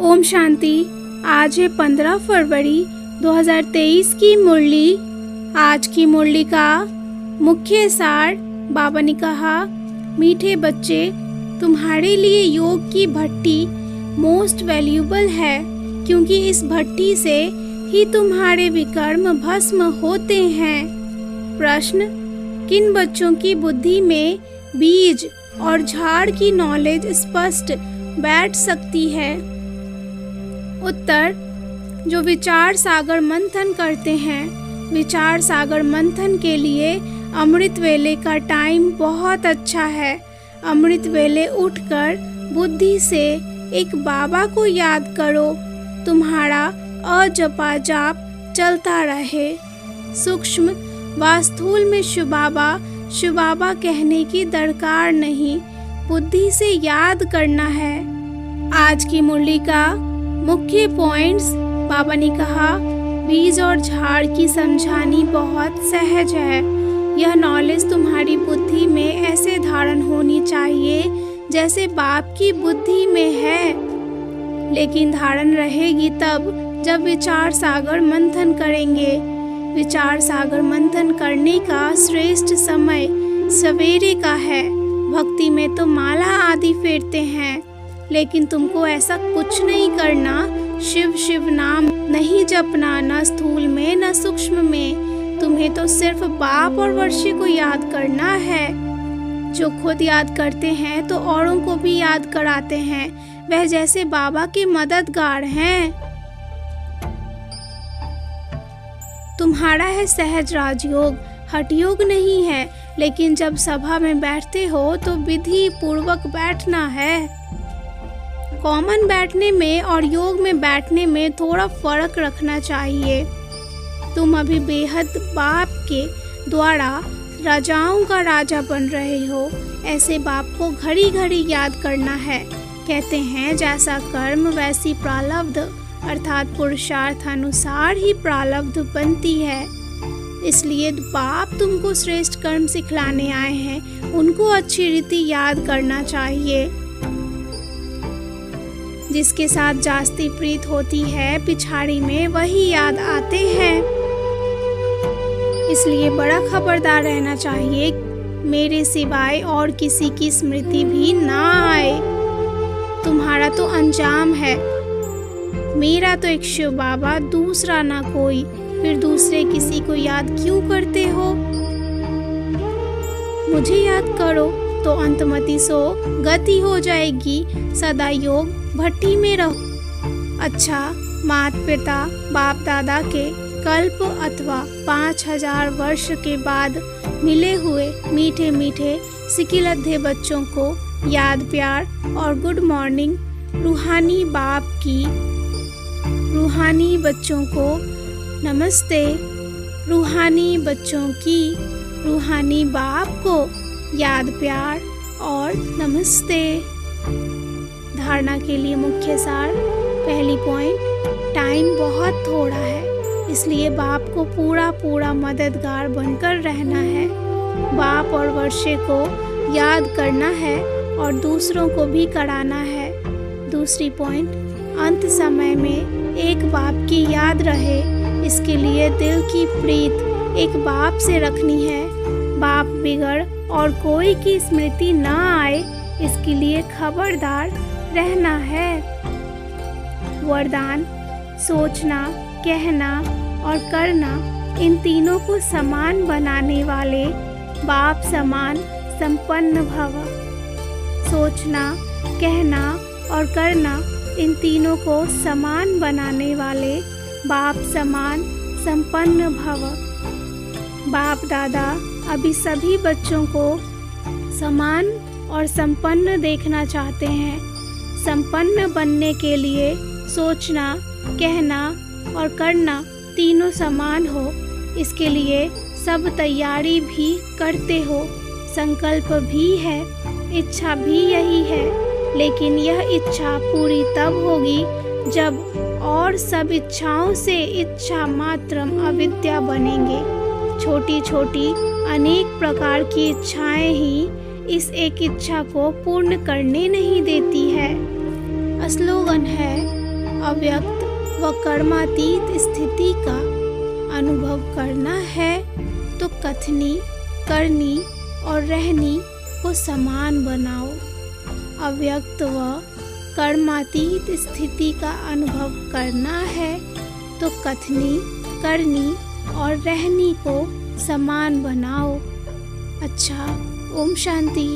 ओम शांति। आज है 15 फरवरी 2023 की मुरली। आज की मुरली का मुख्य सार बाबा ने कहा, मीठे बच्चे, तुम्हारे लिए योग की भट्टी मोस्ट वैल्यूबल है, क्योंकि इस भट्टी से ही तुम्हारे विकर्म भस्म होते हैं। प्रश्न: किन बच्चों की बुद्धि में बीज और झाड़ की नॉलेज स्पष्ट बैठ सकती है? उत्तर: जो विचार सागर मंथन करते हैं। विचार सागर मंथन के लिए अमृत वेले का टाइम बहुत अच्छा है। अमृत वेले उठकर बुद्धि से एक बाबा को याद करो, तुम्हारा अजपा जाप चलता रहे। सूक्ष्म व स्थूल में शिव बाबा कहने की दरकार नहीं, बुद्धि से याद करना है। आज की मुरली का मुख्य पॉइंट्स बाबा ने कहा, बीज और झाड़ की समझानी बहुत सहज है। यह नॉलेज तुम्हारी बुद्धि में ऐसे धारण होनी चाहिए जैसे बाप की बुद्धि में है, लेकिन धारण रहेगी तब जब विचार सागर मंथन करेंगे। विचार सागर मंथन करने का श्रेष्ठ समय सवेरे का है। भक्ति में तो माला आदि फेरते हैं, लेकिन तुमको ऐसा कुछ नहीं करना। शिव शिव नाम नहीं जपना, न स्थूल में न सूक्ष्म में। तुम्हें तो सिर्फ बाप और वर्षे को याद करना है। जो खुद याद करते हैं तो औरों को भी याद कराते हैं। वह जैसे बाबा के मददगार हैं। तुम्हारा है सहज राजयोग, हठ योग नहीं है, लेकिन जब सभा में बैठते हो तो विधि पूर्वक बैठना है। कॉमन बैठने में और योग में बैठने में थोड़ा फर्क रखना चाहिए। तुम अभी बेहद बाप के द्वारा राजाओं का राजा बन रहे हो। ऐसे बाप को घड़ी घड़ी याद करना है। कहते हैं जैसा कर्म वैसी प्रारब्ध, अर्थात पुरुषार्थ अनुसार ही प्रारब्ध बनती है। इसलिए बाप तुमको श्रेष्ठ कर्म सिखलाने आए हैं, उनको अच्छी रीति याद करना चाहिए। जिसके साथ जास्ती प्रीत होती है पिछाड़ी में वही याद आते हैं। इसलिए बड़ा खबरदार रहना चाहिए, मेरे सिवाय और किसी की स्मृति भी ना आए। तुम्हारा तो अंजाम है, मेरा तो एक शिव बाबा, दूसरा ना कोई। फिर दूसरे किसी को याद क्यों करते हो? मुझे याद करो तो अंतमति सो गति हो जाएगी। सदा योग भट्टी में रहो। अच्छा, माता पिता बाप दादा के कल्प अथवा 5000 वर्ष के बाद मिले हुए मीठे मीठे सिकिलद्धे बच्चों को याद प्यार और गुड मॉर्निंग। रूहानी बाप की रूहानी बच्चों को नमस्ते। रूहानी बच्चों की रूहानी बाप को याद प्यार और नमस्ते। धारणा के लिए मुख्य सार। पहली पॉइंट, टाइम बहुत थोड़ा है, इसलिए बाप को पूरा मददगार बनकर रहना है। बाप और वर्षे को याद करना है और दूसरों को भी कराना है। दूसरी पॉइंट, अंत समय में एक बाप की याद रहे, इसके लिए दिल की प्रीत एक बाप से रखनी है। बाप बिगड़ और कोई की स्मृति ना आए, इसके लिए खबरदार रहना है। वरदान: सोचना, कहना और करना, इन तीनों को समान बनाने वाले बाप समान संपन्न भव। सोचना, कहना और करना, इन तीनों को समान बनाने वाले बाप समान संपन्न भव। बाप दादा अभी सभी बच्चों को समान और संपन्न देखना चाहते हैं। संपन्न बनने के लिए सोचना, कहना और करना तीनों समान हो, इसके लिए सब तैयारी भी करते हो। संकल्प भी है, इच्छा भी यही है, लेकिन यह इच्छा पूरी तब होगी जब और सब इच्छाओं से इच्छा मात्रम अविद्या बनेंगे। छोटी छोटी अनेक प्रकार की इच्छाएं ही इस एक इच्छा को पूर्ण करने नहीं देती है। स्लोगन है, अव्यक्त व कर्मातीत स्थिति का अनुभव करना है तो कथनी, करनी और रहनी को समान बनाओ। अव्यक्त व कर्मातीत स्थिति का अनुभव करना है तो कथनी, करनी और रहनी को समान बनाओ। अच्छा, ओम शांति।